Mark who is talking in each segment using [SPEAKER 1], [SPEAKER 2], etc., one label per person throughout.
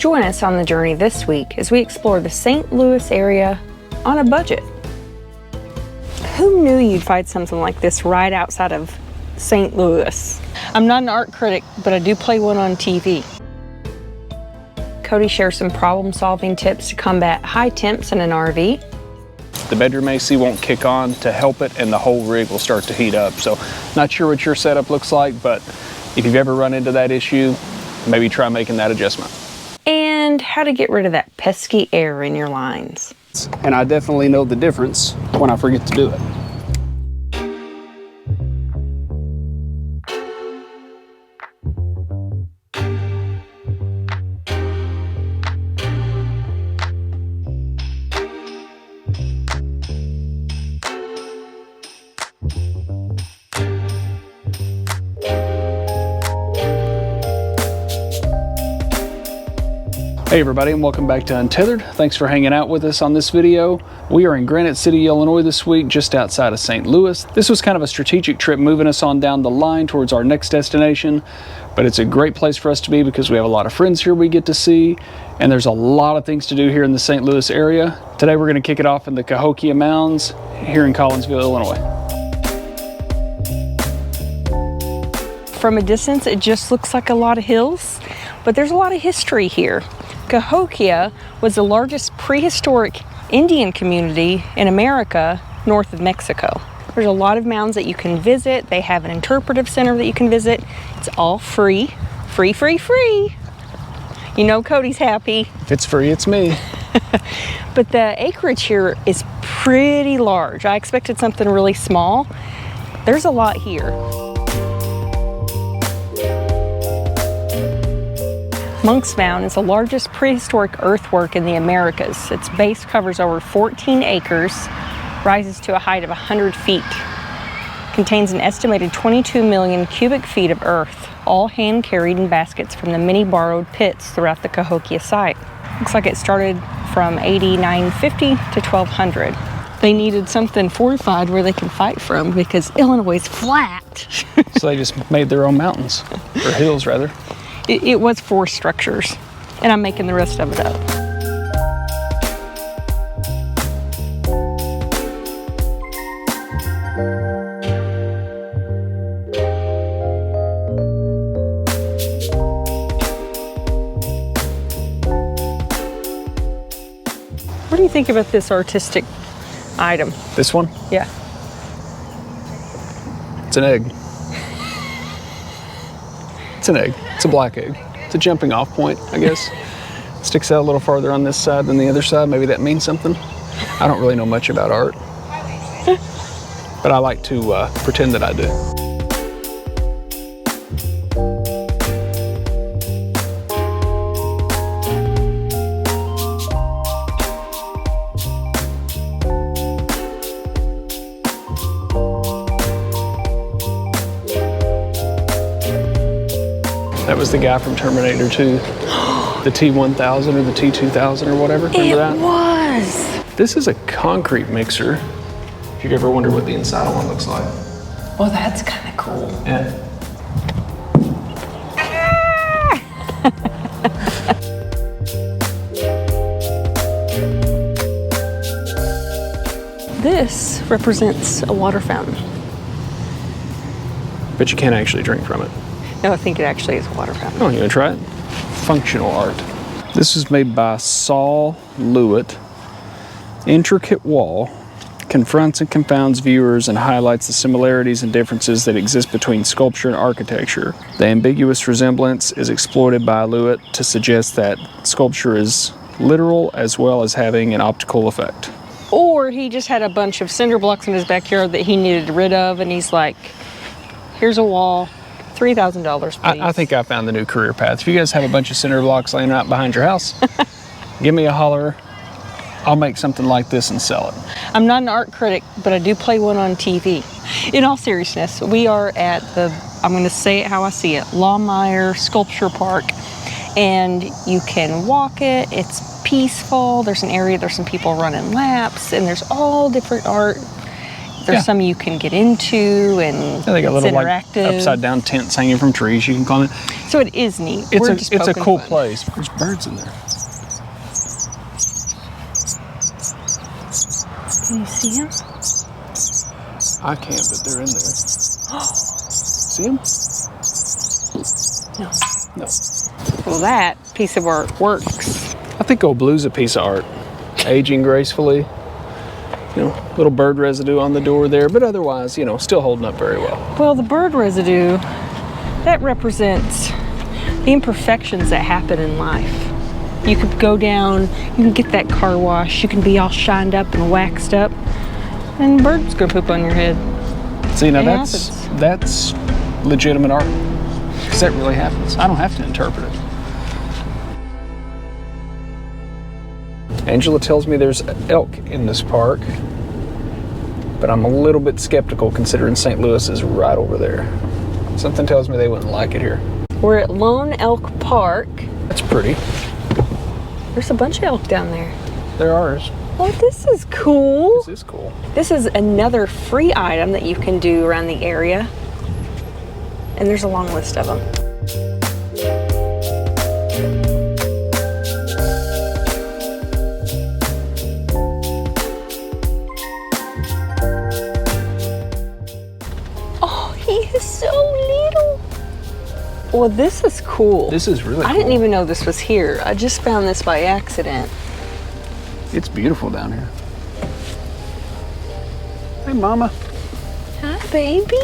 [SPEAKER 1] Join us on the journey this week as we explore the St. Louis area on a budget. Who knew you'd find something like this right outside of St. Louis? I'm not an art critic, but I do play one on TV. Cody shares some problem-solving tips to combat high temps in an RV.
[SPEAKER 2] The bedroom AC won't kick on to help it, and the whole rig will start to heat up. So, not sure what your setup looks like, but if you've ever run into that issue, maybe try making that adjustment.
[SPEAKER 1] And how to get rid of that pesky air in your lines.
[SPEAKER 2] And I definitely know the difference when I forget to do it. Hey everybody, and welcome back to Untethered. Thanks for hanging out with us on this video. We are in Granite City, Illinois this week, just outside of St. Louis. This was kind of a strategic trip moving us on down the line towards our next destination, but it's a great place for us to be because we have a lot of friends here we get to see, and there's a lot of things to do here in the St. Louis area. Today we're going to kick it off in the Cahokia Mounds here in Collinsville, Illinois.
[SPEAKER 1] From a distance, it just looks like a lot of hills, but there's a lot of history here. Cahokia was the largest prehistoric Indian community in America north of Mexico. There's a lot of mounds that you can visit. They have an interpretive center that you can visit. It's all free. Free, free, free. You know Cody's happy.
[SPEAKER 2] If it's free, it's me.
[SPEAKER 1] But the acreage here is pretty large. I expected something really small. There's a lot here. Monk's Mound is the largest prehistoric earthwork in the Americas. Its base covers over 14 acres, rises to a height of 100 feet, contains an estimated 22 million cubic feet of earth, all hand-carried in baskets from the many borrowed pits throughout the Cahokia site. Looks like it started from AD 950 to 1200. They needed something fortified where they can fight from because Illinois is flat.
[SPEAKER 2] So they just made their own mountains, or hills rather.
[SPEAKER 1] It was 4 structures, and I'm making the rest of it up. What do you think about this artistic item?
[SPEAKER 2] This one?
[SPEAKER 1] Yeah.
[SPEAKER 2] It's an egg. It's an egg. It's a black egg. It's a jumping off point, I guess. It sticks out a little farther on this side than the other side. Maybe that means something. I don't really know much about art, but I like to pretend that I do. That was the guy from Terminator 2, the T-1000 or the T-2000 or whatever. Remember that?
[SPEAKER 1] It was.
[SPEAKER 2] This is a concrete mixer. If you've ever wondered what the inside of one looks like.
[SPEAKER 1] Well, that's kind of cool.
[SPEAKER 2] Yeah.
[SPEAKER 1] This represents a water fountain.
[SPEAKER 2] But you can't actually drink from it.
[SPEAKER 1] No, I think it actually is a water fountain.
[SPEAKER 2] Oh, you want to try it? Functional art. This was made by Saul Lewitt. Intricate wall confronts and confounds viewers and highlights the similarities and differences that exist between sculpture and architecture. The ambiguous resemblance is exploited by Lewitt to suggest that sculpture is literal as well as having an optical effect.
[SPEAKER 1] Or he just had a bunch of cinder blocks in his backyard that he needed rid of, and he's like, here's a wall. $3,000, please.
[SPEAKER 2] I think I found the new career path. If you guys have a bunch of cinder blocks laying out behind your house, give me a holler. I'll make something like this and sell it.
[SPEAKER 1] I'm not an art critic, but I do play one on TV. In all seriousness, we are at the, I'm going to say it how I see it, LAUMEIER Sculpture Park. And you can walk it. It's peaceful. There's an area, there's some people running laps, and there's all different art. There's some you can get into, and
[SPEAKER 2] they got little like
[SPEAKER 1] interactive.
[SPEAKER 2] upside down tents hanging from trees you can climb in.
[SPEAKER 1] So it is neat.
[SPEAKER 2] It's a cool place. There's birds in there.
[SPEAKER 1] Can you see them?
[SPEAKER 2] I can't, but they're in there. See them?
[SPEAKER 1] No.
[SPEAKER 2] No.
[SPEAKER 1] Well, that piece of art works.
[SPEAKER 2] I think Old Blue's a piece of art. Aging gracefully. You know, little bird residue on the door there, but otherwise, you know, still holding up very well.
[SPEAKER 1] Well, the bird residue, that represents the imperfections that happen in life. You could go down, you can get that car wash, you can be all shined up and waxed up, and the bird's gonna poop on your head.
[SPEAKER 2] See, now that's legitimate art. Because that really happens. I don't have to interpret it. Angela tells me there's elk in this park, but I'm a little bit skeptical considering St. Louis is right over there. Something tells me they wouldn't like it here.
[SPEAKER 1] We're at Lone Elk Park.
[SPEAKER 2] That's pretty.
[SPEAKER 1] There's a bunch of elk down there.
[SPEAKER 2] They're ours.
[SPEAKER 1] Oh, this is cool.
[SPEAKER 2] This is cool. This
[SPEAKER 1] is another free item that you can do around the area. And there's a long list of them. Oh, he is so little. Well, this is cool.
[SPEAKER 2] This is really cool.
[SPEAKER 1] I didn't even know this was here. I just found this by accident.
[SPEAKER 2] It's beautiful down here. Hey, Mama.
[SPEAKER 1] Hi, baby.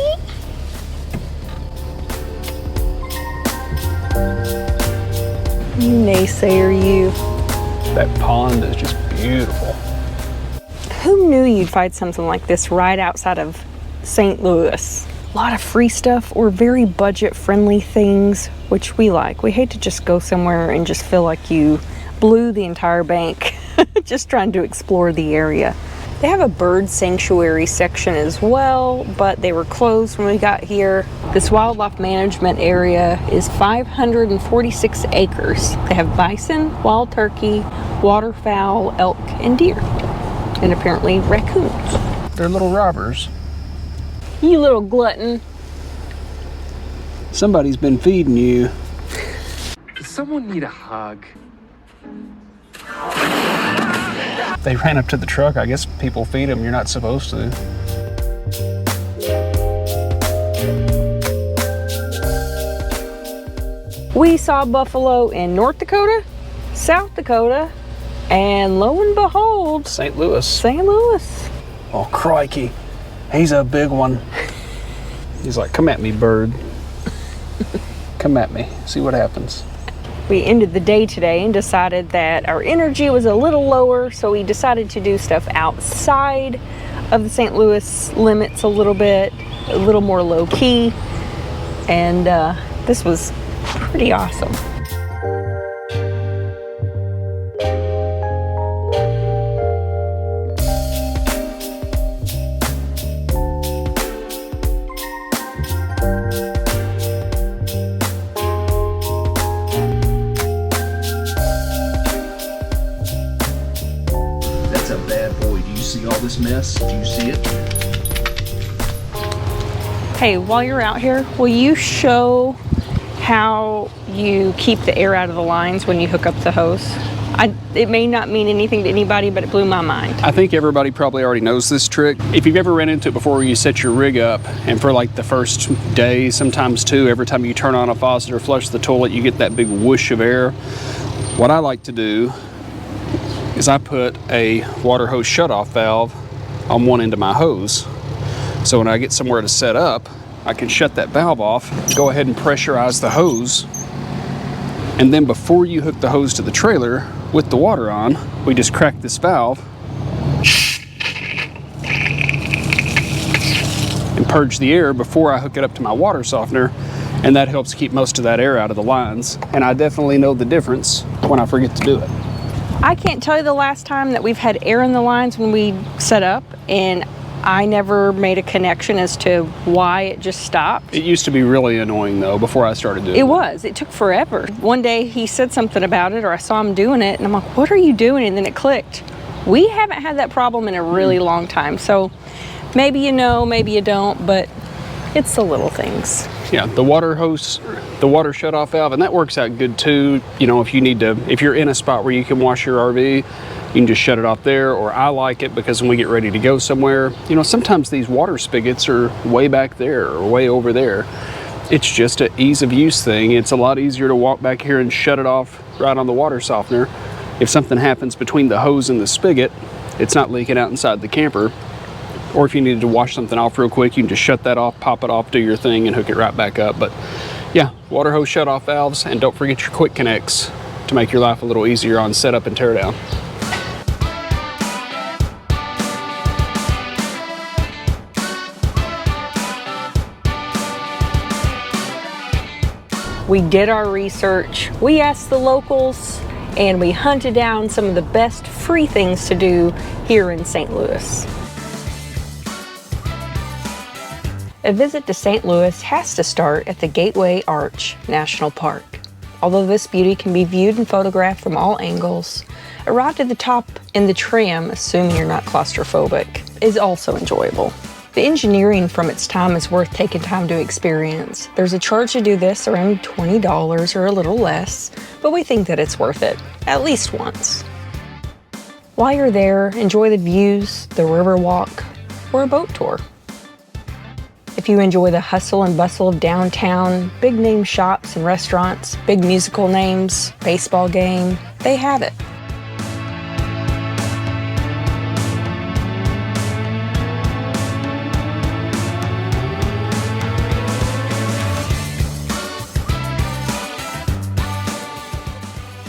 [SPEAKER 1] You naysayer, you.
[SPEAKER 2] That pond is just beautiful.
[SPEAKER 1] Who knew you'd find something like this right outside of St. Louis? A lot of free stuff or very budget-friendly things, which we like. We hate to just go somewhere and just feel like you blew the entire bank just trying to explore the area. They have a bird sanctuary section as well, but they were closed when we got here. This wildlife management area is 546 acres. They have bison, wild turkey, waterfowl, elk, and deer, and apparently raccoons.
[SPEAKER 2] They're little robbers.
[SPEAKER 1] You little glutton.
[SPEAKER 2] Somebody's been feeding you.
[SPEAKER 3] Does someone need a hug?
[SPEAKER 2] They ran up to the truck. I guess people feed them. You're not supposed to.
[SPEAKER 1] We saw buffalo in North Dakota, South Dakota, and lo and behold,
[SPEAKER 2] St. Louis.
[SPEAKER 1] St. Louis.
[SPEAKER 2] Oh, crikey. He's a big one. He's like, come at me, bird. Come at me. See what happens.
[SPEAKER 1] We ended the day today and decided that our energy was a little lower, so we decided to do stuff outside of the St. Louis limits a little bit, a little more low-key, and this was pretty awesome.
[SPEAKER 2] That's a bad boy. Do you see all this mess? Do you see it?
[SPEAKER 1] Hey, while you're out here, will you show how you keep the air out of the lines when you hook up the hose? It may not mean anything to anybody, but it blew my mind.
[SPEAKER 2] I think everybody probably already knows this trick. If you've ever ran into it before, you set your rig up, and for like the first day, sometimes two, every time you turn on a faucet or flush the toilet, you get that big whoosh of air. What I like to do is I put a water hose shutoff valve on one end of my hose. So when I get somewhere to set up, I can shut that valve off, go ahead and pressurize the hose, and then before you hook the hose to the trailer with the water on, we just crack this valve and purge the air before I hook it up to my water softener, and that helps keep most of that air out of the lines. And I definitely know the difference when I forget to do it.
[SPEAKER 1] I can't tell you the last time that we've had air in the lines when we set up, and I never made a connection as to why it just stopped.
[SPEAKER 2] It used to be really annoying though before I started doing it.
[SPEAKER 1] It was. It took forever. One day he said something about it, or I saw him doing it, and I'm like, what are you doing? And then it clicked. We haven't had that problem in a really long time. So Maybe you know, maybe you don't, but it's the little things.
[SPEAKER 2] Yeah, the water hose, the water shutoff valve, and that works out good too. You know, if you're in a spot where you can wash your RV, you can just shut it off there. Or I like it because when we get ready to go somewhere, you know, sometimes these water spigots are way back there or way over there. It's just an ease of use thing. It's a lot easier to walk back here and shut it off right on the water softener. If something happens between the hose and the spigot, it's not leaking out inside the camper. Or if you needed to wash something off real quick, you can just shut that off, pop it off, do your thing, and hook it right back up. But yeah, water hose shut-off valves, and don't forget your quick connects to make your life a little easier on setup and tear down.
[SPEAKER 1] We did our research, we asked the locals, and we hunted down some of the best free things to do here in St. Louis. A visit to St. Louis has to start at the Gateway Arch National Park. Although this beauty can be viewed and photographed from all angles, a ride to the top in the tram, assuming you're not claustrophobic, is also enjoyable. The engineering from its time is worth taking time to experience. There's a charge to do this, around $20 or a little less, but we think that it's worth it, at least once. While you're there, enjoy the views, the river walk, or a boat tour. If you enjoy the hustle and bustle of downtown, big name shops and restaurants, big musical names, baseball game, they have it.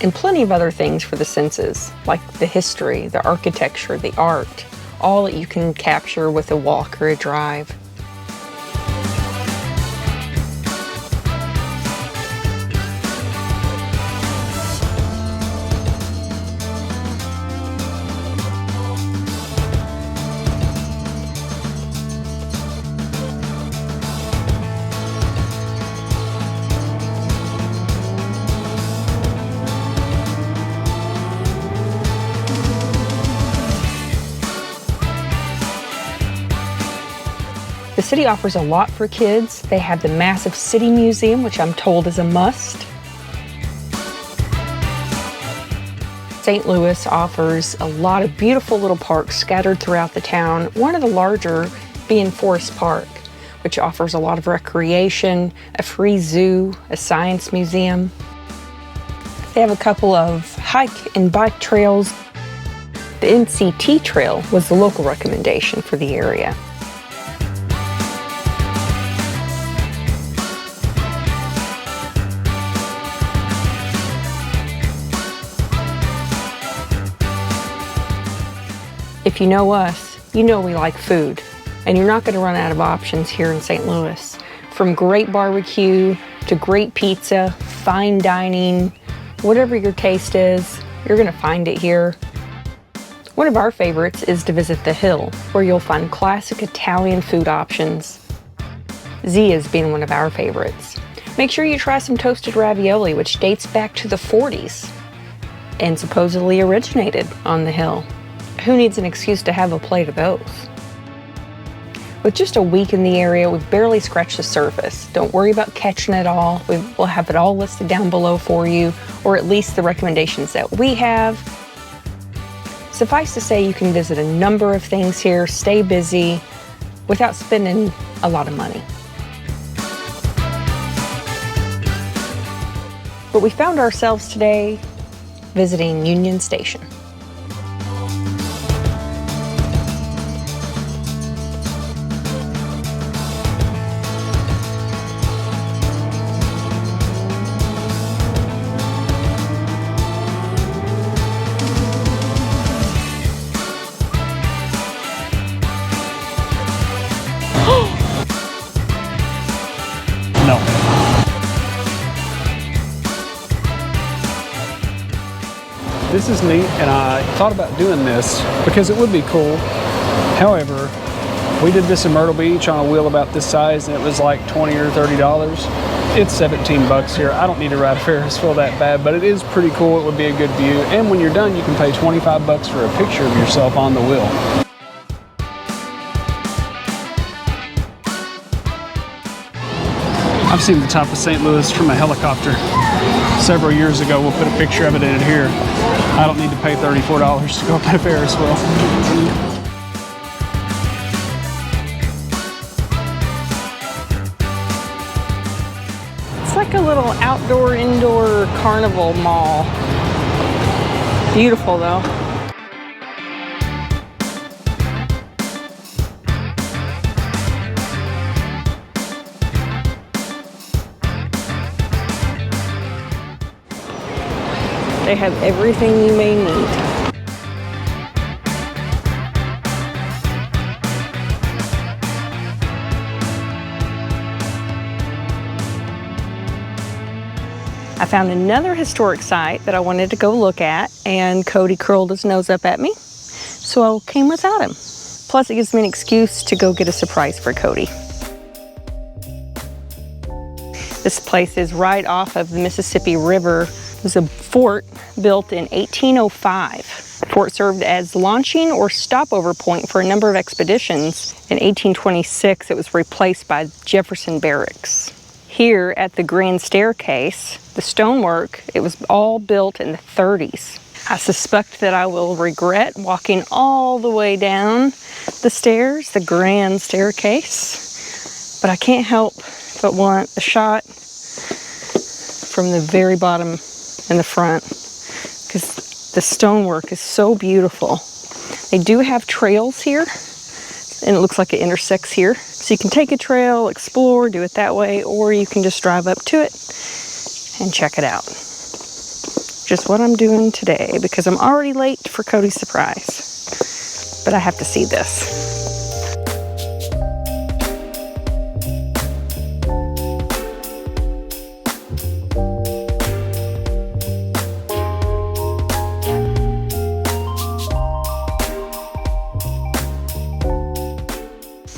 [SPEAKER 1] And plenty of other things for the senses, like the history, the architecture, the art, all that you can capture with a walk or a drive. The city offers a lot for kids. They have the massive city museum, which I'm told is a must. St. Louis offers a lot of beautiful little parks scattered throughout the town. One of the larger being Forest Park, which offers a lot of recreation, a free zoo, a science museum. They have a couple of hike and bike trails. The NCT trail was the local recommendation for the area. If you know us, you know we like food, and you're not going to run out of options here in St. Louis. From great barbecue to great pizza, fine dining, whatever your taste is, you're going to find it here. One of our favorites is to visit The Hill, where you'll find classic Italian food options. Zia's being one of our favorites. Make sure you try some toasted ravioli, which dates back to the 40s and supposedly originated on The Hill. Who needs an excuse to have a plate of those? With just a week in the area, we've barely scratched the surface. Don't worry about catching it all. We'll have it all listed down below for you, or at least the recommendations that we have. Suffice to say, you can visit a number of things here, stay busy, without spending a lot of money. But we found ourselves today visiting Union Station.
[SPEAKER 2] No. This is neat, and I thought about doing this because it would be cool. However, we did this in Myrtle Beach on a wheel about this size, and it was like $20 or $30. It's 17 bucks here. I don't need to ride a Ferris wheel that bad, but it is pretty cool. It would be a good view. And when you're done, you can pay 25 bucks for a picture of yourself on the wheel. I've seen the top of St. Louis from a helicopter several years ago. We'll put a picture of it in it here. I don't need to pay $34 to go up at a Ferris wheel.
[SPEAKER 1] It's like a little outdoor, indoor carnival mall. Beautiful though. They have everything you may need. I found another historic site that I wanted to go look at, and Cody curled his nose up at me, so I came without him. Plus, it gives me an excuse to go get a surprise for Cody. This place is right off of the Mississippi River. It was a fort built in 1805. The fort served as launching or stopover point for a number of expeditions. In 1826, it was replaced by Jefferson Barracks. Here at the grand staircase, the stonework, it was all built in the 30s. I suspect that I will regret walking all the way down the stairs, the grand staircase, but I can't help but want a shot from the very bottom in the front, because the stonework is so beautiful. They do have trails here, and it looks like it intersects here. So you can take a trail, explore, do it that way, or you can just drive up to it and check it out. Just what I'm doing today, because I'm already late for Cody's surprise. But I have to see this.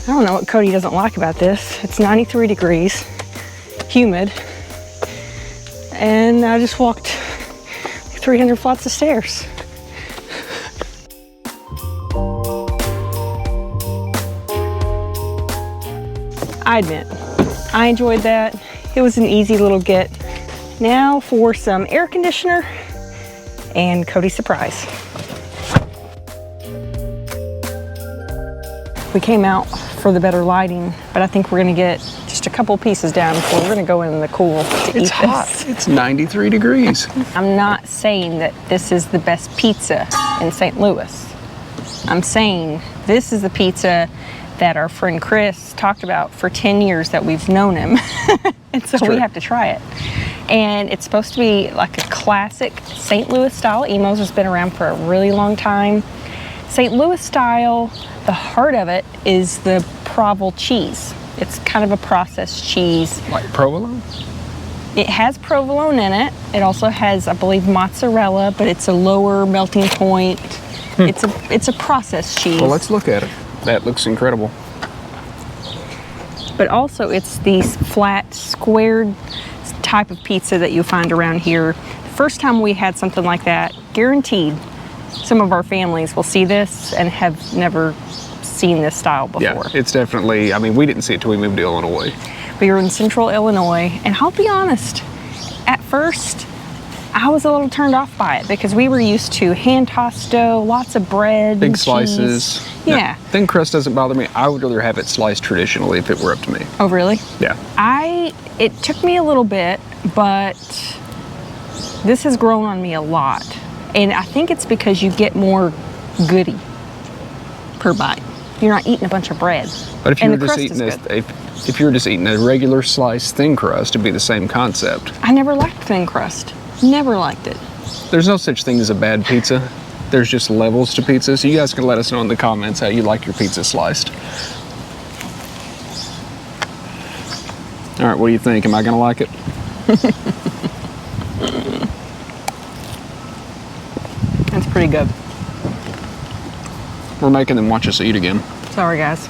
[SPEAKER 1] I don't know what Cody doesn't like about this. It's 93 degrees, humid, and I just walked 300 flights of stairs. I admit, I enjoyed that. It was an easy little get. Now for some air conditioner and Cody's surprise. We came out for the better lighting, but I think we're gonna get just a couple pieces down before we're gonna go in the cool to eat this.
[SPEAKER 2] It's hot. It's 93 degrees.
[SPEAKER 1] I'm not saying that this is the best pizza in St. Louis. I'm saying this is the pizza that our friend Chris talked about for 10 years that we've known him. And so we have to try it. And it's supposed to be like a classic St. Louis style. Emos has been around for a really long time. St. Louis style, the heart of it is the Provel cheese. It's kind of a processed cheese.
[SPEAKER 2] Like provolone?
[SPEAKER 1] It has provolone in it. It also has, I believe, mozzarella, but it's a lower melting point. It's a processed cheese.
[SPEAKER 2] Well, let's look at it. That looks incredible.
[SPEAKER 1] But also it's these flat, squared type of pizza that you find around here. The first time we had something like that, guaranteed, some of our families will see this and have never seen this style before.
[SPEAKER 2] Yeah, it's definitely, I mean, we didn't see it till we moved to Illinois.
[SPEAKER 1] We were in central Illinois, and I'll be honest, at first, I was a little turned off by it because we were used to hand-tossed dough, lots of bread,
[SPEAKER 2] big
[SPEAKER 1] and
[SPEAKER 2] slices.
[SPEAKER 1] Cheese. Yeah.
[SPEAKER 2] Thin crust doesn't bother me. I would rather have it sliced traditionally if it were up to me.
[SPEAKER 1] Oh, really?
[SPEAKER 2] Yeah.
[SPEAKER 1] It took me a little bit, but this has grown on me a lot. And I think it's because you get more goodie per bite. You're not eating a bunch of bread.
[SPEAKER 2] But if you were just eating if you were just eating a regular sliced thin crust, it'd be the same concept.
[SPEAKER 1] I never liked thin crust. Never liked it.
[SPEAKER 2] There's no such thing as a bad pizza. There's just levels to pizza. So you guys can let us know in the comments how you like your pizza sliced. All right, what do you think? Am I gonna like it?
[SPEAKER 1] That's pretty good.
[SPEAKER 2] We're making them watch us eat again.
[SPEAKER 1] Sorry, guys.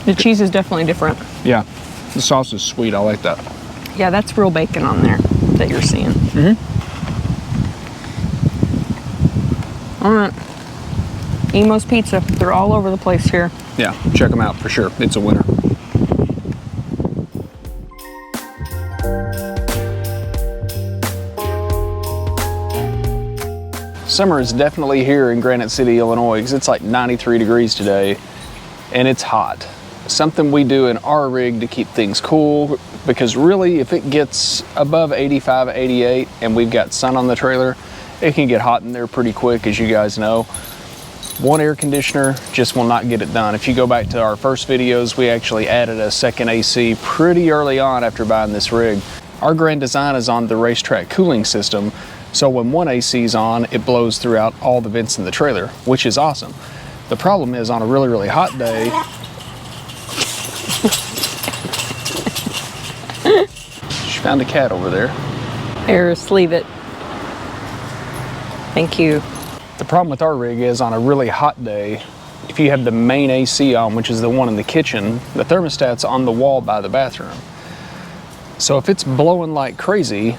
[SPEAKER 1] The cheese is definitely different.
[SPEAKER 2] Yeah, the sauce is sweet. I like that.
[SPEAKER 1] Yeah, that's real bacon on there that you're seeing. All right. Emos Pizza. They're all over the place here.
[SPEAKER 2] Yeah, check them out for sure. It's a winner. Summer is definitely here in Granite City, Illinois, because it's like 93 degrees today, and it's hot. Something we do in our rig to keep things cool, because really if it gets above 85, 88, and we've got sun on the trailer, it can get hot in there pretty quick, as you guys know. One air conditioner just will not get it done. If you go back to our first videos, we actually added a second AC pretty early on after buying this rig. Our grand design is on the racetrack cooling system, so when one AC is on, it blows throughout all the vents in the trailer, which is awesome. The problem is on a really, really hot day, she found a cat over there.
[SPEAKER 1] Eris, leave it. Thank you.
[SPEAKER 2] The problem with our rig is on a really hot day, if you have the main AC on, which is the one in the kitchen, the thermostat's on the wall by the bathroom. So if it's blowing like crazy,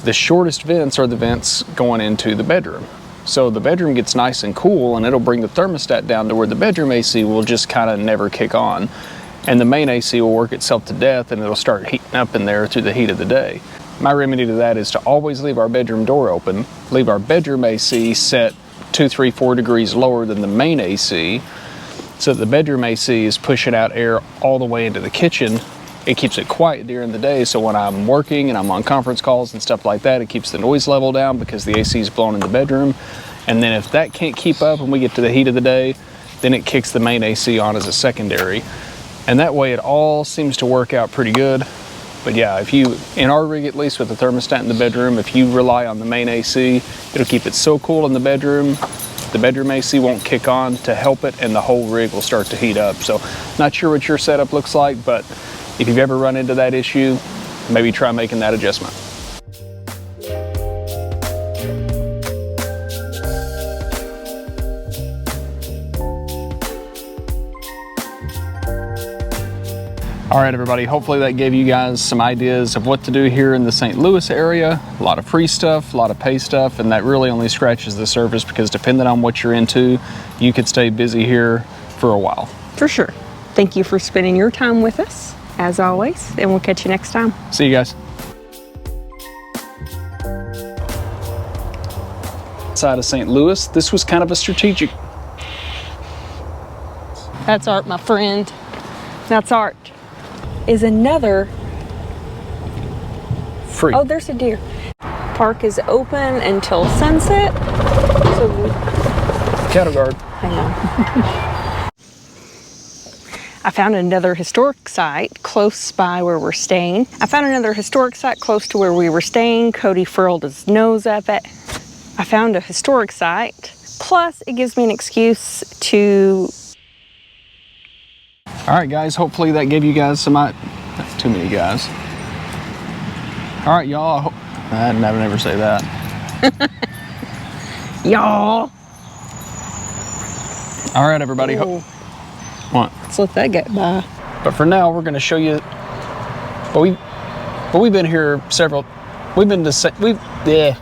[SPEAKER 2] the shortest vents are the vents going into the bedroom. So the bedroom gets nice and cool, and it'll bring the thermostat down to where the bedroom AC will just kind of never kick on. And the main AC will work itself to death, and it'll start heating up in there through the heat of the day. My remedy to that is to always leave our bedroom door open, leave our bedroom AC set 2, 3, 4 degrees lower than the main AC, so that the bedroom AC is pushing out air all the way into the kitchen. It keeps it quiet during the day, so when I'm working and I'm on conference calls and stuff like that, it keeps the noise level down because the AC is blowing in the bedroom. And then if that can't keep up and we get to the heat of the day, then it kicks the main AC on as a secondary. And that way it all seems to work out pretty good. But yeah, if you, in our rig at least with the thermostat in the bedroom, if you rely on the main AC, it'll keep it so cool in the bedroom AC won't kick on to help it, and the whole rig will start to heat up. So not sure what your setup looks like, but if you've ever run into that issue, maybe try making that adjustment. All right, everybody, hopefully that gave you guys some ideas of what to do here in the St. Louis area. A lot of free stuff, a lot of pay stuff, and that really only scratches the surface, because depending on what you're into, you could stay busy here for a while. For sure.
[SPEAKER 1] Thank you for spending your time with us, as always, and we'll catch you next time.
[SPEAKER 2] See you guys. Outside of St. Louis, this was kind of a strategic.
[SPEAKER 1] That's art, my friend. That's art. Is another
[SPEAKER 2] Free.
[SPEAKER 1] Oh, there's a deer. Park is open until sunset. So
[SPEAKER 2] Cattle guard.
[SPEAKER 1] hang on. I found another historic site close by where we're staying. Close to where we were staying. Cody furled his nose up it. I found a historic site. Plus, it gives me an excuse to.
[SPEAKER 2] All right, guys, hopefully that gave you guys some, that's too many guys. All right, y'all, I'd never say that.
[SPEAKER 1] Y'all.
[SPEAKER 2] All right, everybody. What?
[SPEAKER 1] Let's let that get by.
[SPEAKER 2] But for now, we're gonna show you, but we've been here we've been to, yeah.